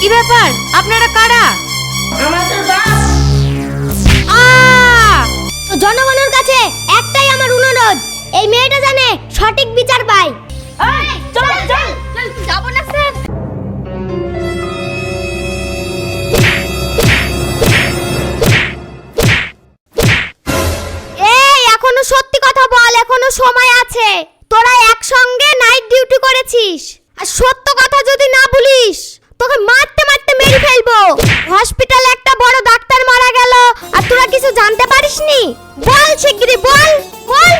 কি ব্যাপার, আপনারা কারা? আমাদের বাপ। তো জনগণের কাছে একটাই আমার অনুরোধ, এই মেয়েটা জানে সঠিক বিচার পায়। চল চল। যাবো না স্যার। এই এখনো সত্যি কথা বল, এখনো সময় আছে। তোরা একসঙ্গে নাইট ডিউটি করেছিস, আর সত্য কথা যদি না বলিস তোকে মারতে মারতে মেরে ফেলবো। হসপিটালে একটা বড় ডাক্তার মারা গেল আর তোরা কিছু জানতে পারিসনি? বল শিগগিরই বল বল।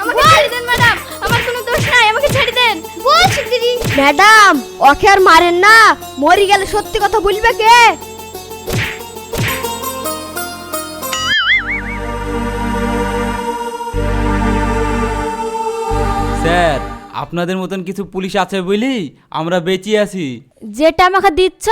আমাকে ছেড়ে দেন ম্যাডাম, আমার কোনো দোষ নাই, আমাকে ছেড়ে দেন। বল শিগগিরই। ম্যাডাম ওকে আর মারেন না, মরে গেলে সত্যি কথা বলবে কে? স্যার, আপনাদের মতন কিছু পুলিশ আছে বলি আমরা বেঁচে আছি। যেটা আমাকে দিচ্ছ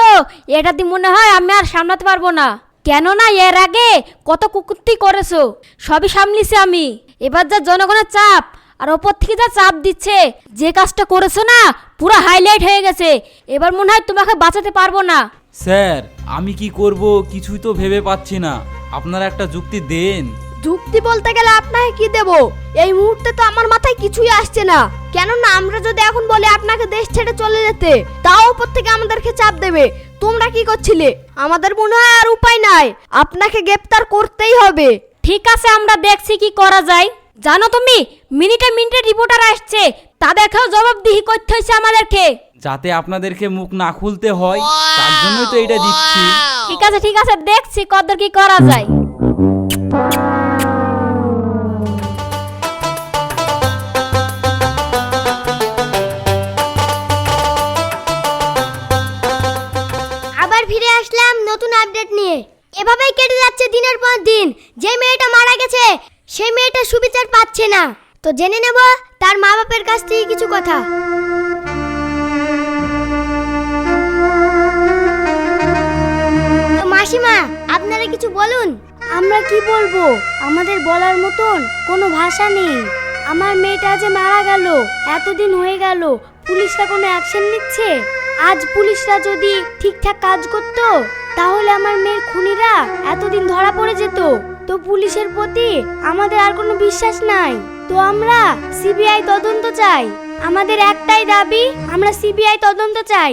এটা দিয়ে মনে হয় আমি আর সামলাতে পারবো না। কেননা এর আগে কত কুকুরটি করেছো, সবই সামলিছি আমি। এবার যা জনগণের চাপ আর ওপর থেকে যা চাপ দিচ্ছে, যে কাজটা করেছো না পুরো হাইলাইট হয়ে গেছে। এবার মনে হয় তোমাকে বাঁচাতে পারবো না। স্যার, আমি কি করব কিছুই তো ভেবে পাচ্ছি না, আপনারা একটা যুক্তি দেন। যুক্তি বলতে গেলে আপনাকে কি দেব? এই মুহূর্তে তো আমার মাথায় কিছুই আসছে না। কেননা আমরা যদি এখন বলে আপনাকে দেশ ছেড়ে চলে যেতে, তাও উপর থেকে আমাদেরকে চাপ দেবে। তোমরা কি করছিলে? আমাদের মনে হয় আর উপায় নাই, আপনাকে গ্রেফতার করতেই হবে। ঠিক আছে, আমরা দেখছি কি করা যায়। জানো তুমি, মিনিটে মিনিটে রিপোর্টার আসছে, তাদেরকেও জবাবদিহি করতে হয়েছে আমাদেরকে। যাতে আপনাদেরকে মুখ না খুলতে হয়, তার জন্যই তো এটা দিচ্ছি। ঠিক আছে, দেখছি কত কি করা যায়। আবার ফিরে আসলাম নতুন আপডেট নিয়ে। এভাবেই কেটে যাচ্ছে দিনের পর দিন। যে মেয়েটা মারা গেছে সেই মেয়েটা সুবিচার পাচ্ছে না। তো জেনে নেব তার মা বাপের কাছ থেকে কিছু কথা। তো মাসিমা, আপনারা কিছু বলুন। আমরা কি বলবো, আমাদের বলার মতন কোনো ভাষা নেই। আমার মেয়েটা যে মারা গেল, এতদিন হয়ে গেল, পুলিশরা কোনো অ্যাকশন নিচ্ছে? আজ পুলিশরা যদি ঠিকঠাক কাজ করত, তাহলে আমার মেয়ের খুনিরা এতদিন ধরা পড়ে যেত। তো পুলিশের প্রতি আমাদের আর কোনো বিশ্বাস নাই। তো আমরা সিবিআই তদন্ত চাই। আমাদের একটাই দাবি, আমরা সিবিআই তদন্ত চাই।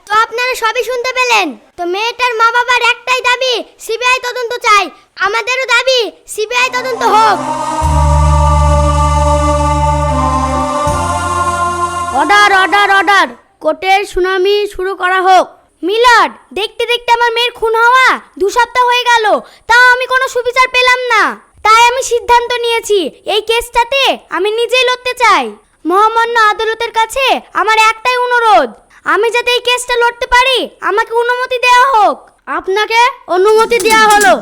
তো আপনারা সবই শুনতে পেলেন। তো মেয়েটার মা বাবার একটাই দাবি, সিবিআই তদন্ত চাই। আমাদেরও দাবি সিবিআই তদন্ত হোক। অর্ডার অর্ডার অর্ডার, কোর্টের শুনানি শুরু করা হোক। মিলর্ড, দেখতে দেখতে আমার মেয়ের খুন হওয়া 2 সপ্তাহ হয়ে গেল, তাও আমি কোনো সুবিচার পেলাম না। তাই আমি সিদ্ধান্ত নিয়েছি, এই কেসটাতে আমি নিজেই লড়তে চাই। মহামান্য আদালতের কাছে আমার একটাই অনুরোধ, আমি যাতে এই কেসটা লড়তে পারি, আমাকে অনুমতি দেওয়া হোক। আপনাকে অনুমতি দেওয়া হলো।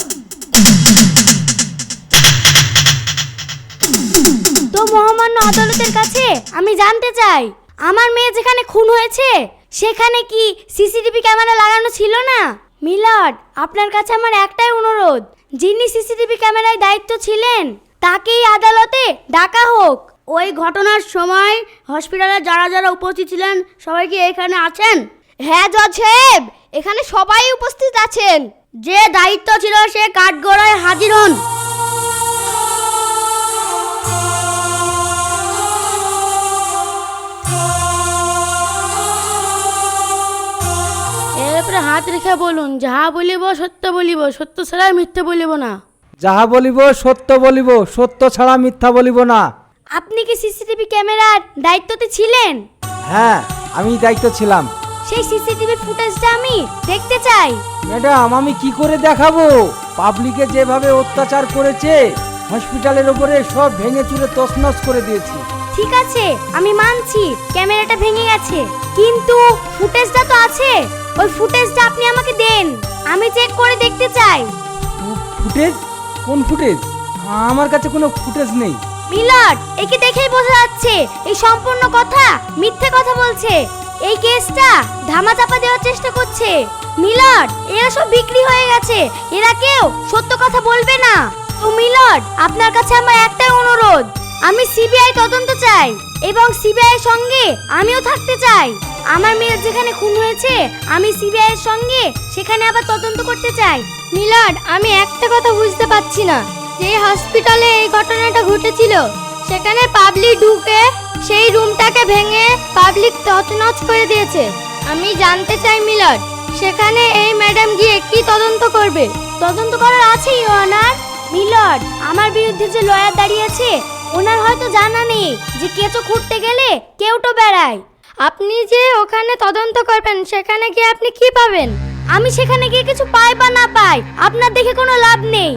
তো মহামান্য আদালতের কাছে আমি জানতে চাই, আমার মেয়ে যেখানে খুন হয়েছে সেখানে কি সিসিটিভি ক্যামেরা লাগানো ছিল না? মিলর্ড, আপনার কাছে আমার একটাই অনুরোধ, যিনি সিসিটিভি ক্যামেরায় দায়িত্ব ছিলেন তাকেই আদালতে ডাকা হোক। ওই ঘটনার সময় হসপিটালে যারা যারা উপস্থিত ছিলেন সবাই কি এখানে আছেন? হ্যাঁ জজ সাহেব, এখানে সবাই উপস্থিত আছেন। যে দায়িত্ব ছিল সে কাঠগড়ায় হাজির হন। এরপরে হাত রেখে বলুন, যাহা বলিব সত্য বলিব, সত্য ছাড়া মিথ্যে বলিব না। যাহা বলিব সত্য বলিব, সত্য ছাড়া মিথ্যা বলিব না। আপনি কি সিসিটিভি ক্যামেরার দায়িত্বতে ছিলেন? হ্যাঁ, আমি দায়িত্ব ছিলাম। সেই সিসিটিভি ফুটেজটা আমি দেখতে চাই। ম্যাডাম, আমি কি করে দেখাবো? পাবলিকে যেভাবে অত্যাচার করেছে, হসপিটালের উপরে সব ভেঙে চুরে তছনছ করে দিয়েছি। ঠিক আছে, আমি মানছি ক্যামেরাটা ভেঙে গেছে, কিন্তু ফুটেজটা তো আছে। ওই ফুটেজটা আপনি আমাকে দেন, আমি চেক করে দেখতে চাই। ফুটেজ? কোন ফুটেজ? আমার কাছে কোনো ফুটেজ নেই। মিলর্ড, একে দেখেই বোঝা যাচ্ছে এই সম্পূর্ণ কথা মিথ্যে কথা বলছে। এই কেসটা ধামাচাপা দেওয়ার চেষ্টা করছে। মিলর্ড, এরা সব বিক্রি হয়ে গেছে, এরা কেউ সত্য কথা বলবে না। তো মিলর্ড, আপনার কাছে আমার একটাই অনুরোধ, আমি সিবিআই তদন্ত চাই এবং সিবিআই এর সঙ্গে আমিও থাকতে চাই। আমার মেয়ের যেখানে খুন হয়েছে আমি সিবিআই এর সঙ্গে সেখানে আবার তদন্ত করতে চাই। মিলন, আমি একটা কথা বুঝতে পারছি না, যে হসপিটালে এই ঘটনাটা ঘটেছিল সেখানে পাবলিক ঢুকে সেই রুমটাকে ভেঙে পাবলিক তছনছ করে দিয়েছে। আমি জানতে চাই মিলন, সেখানে এই ম্যাডাম গিয়ে কি তদন্ত করবে? তদন্ত করার আছে ইওর অনার। মিলন, আমার বিরুদ্ধে যে লয়ার দাঁড়িয়ে আছে ওনার হয়তো জানা নেই যে কেঁচো খুঁড়তে গেলে কেউটো বেড়ায়। আপনি যে ওখানে তদন্ত করবেন সেখানে গিয়ে আপনি কি পাবেন? আমি সেখানে গিয়ে কিছু পাই বা না পাই আপনার দেখে কোনো লাভ নেই।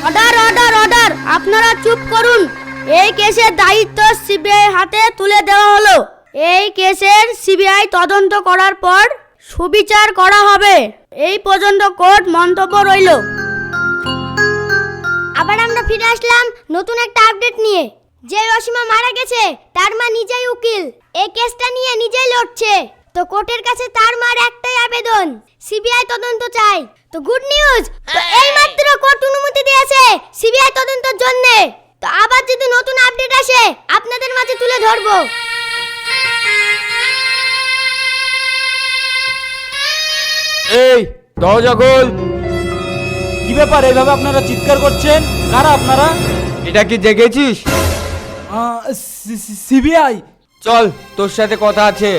অর্ডার অর্ডার অর্ডার, আপনারা চুপ করুন। এই কেসের দায়িত্ব সিবিআই হাতে তুলে দেওয়া হলো। এই কেসের সিবিআই তদন্ত করার পর সুবিচার করা হবে। এই পর্যন্ত কোর্ট মন্তব্য রইল। আবার আমরা ফিরে আসলাম নতুন একটা আপডেট নিয়ে। যে রসিমা মারা গেছে তার মা নিজেই উকিল, এই কেসটা নিয়ে নিজেই লড়ছে। তো কোর্টের কাছে তার মার একটাই আবেদন, সিবিআই তদন্ত চাই। তো গুড নিউজ, তো এই মাত্র কোর্ট অনুমতি দিয়েছে সিবিআই তদন্তের জন্য। তো আবার যদি নতুন আপডেট আসে আপনাদের মাঝে তুলে ধরবো। এই দরজা খোল। কি ব্যাপার এইভাবে আপনারা চিৎকার করছেন? কারা আপনারা? এটা কি জেগেছিস? সিবিআই। চল, তোর সাথে কথা আছে।